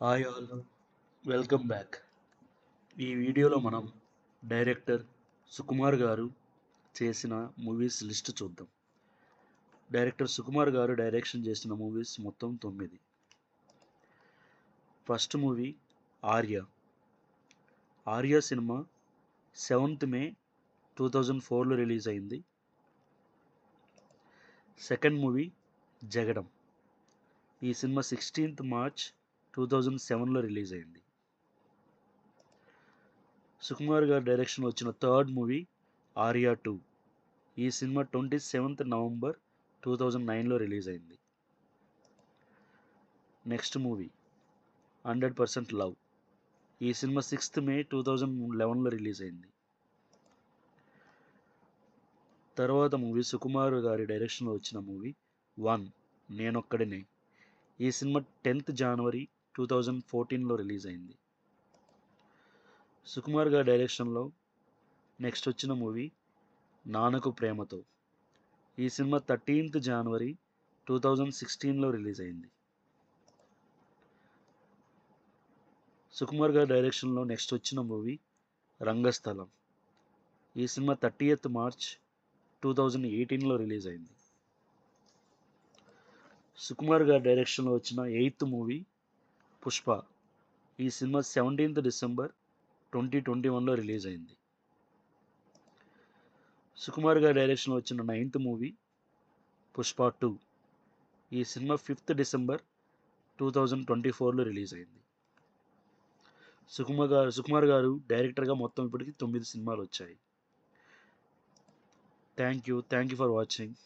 Hi all, welcome back. ఈ వీడియోలో మనం డైరెక్టర్ సుకుమార్ గారు చేసిన మూవీస్ లిస్ట్ చూద్దాం. డైరెక్టర్ సుకుమార్ గారు డైరెక్షన్ చేసిన మూవీస్ మొత్తం 9. First movie Arya. ఆర్య సినిమా 7th మే 2004లో రిలీజ్ అయింది. Second movie Jagadam. ఈ సినిమా 16th మార్చ్ 2007లో రిలీజ్ అయింది. సుకుమార్ గారి డైరెక్షన్ వచ్చిన థర్డ్ మూవీ ఆర్యా 2. ఈ సినిమా 27th నవంబర్ 2009లో రిలీజ్ అయింది. Next movie 100% love. ఈ సినిమా 6th మే 2011లో రిలీజ్ అయింది. తర్వాత మూవీ సుకుమార్ గారి డైరెక్షన్లో వచ్చిన మూవీ 1 నేనొక్కడినే. ఈ సినిమా 10th జనవరి 2014లో రిలీజ్ అయింది. సుకుమార్ గారి డైరెక్షన్లో నెక్స్ట్ వచ్చిన మూవీ నాన్నకు ప్రేమతో. ఈ సినిమా 13th జనవరి 2016లో రిలీజ్ అయింది. సుకుమార్ గారి డైరెక్షన్లో నెక్స్ట్ వచ్చిన మూవీ రంగస్థలం. ఈ సినిమా 30th మార్చ్ 2018లో రిలీజ్ అయింది. సుకుమార్ గారి డైరెక్షన్లో వచ్చిన 8th మూవీ పుష్ప. ఈ సినిమా 17th డిసెంబర్ 2021లో రిలీజ్ అయింది. సుకుమార్ గారి డైరెక్షన్లో వచ్చిన 9th మూవీ పుష్ప 2. ఈ సినిమా 5th డిసెంబర్ 2024లో రిలీజ్ అయింది. సుకుమార్ గారు డైరెక్టర్గా మొత్తం ఇప్పటికి 9 సినిమాలు వచ్చాయి. Thank you for watching.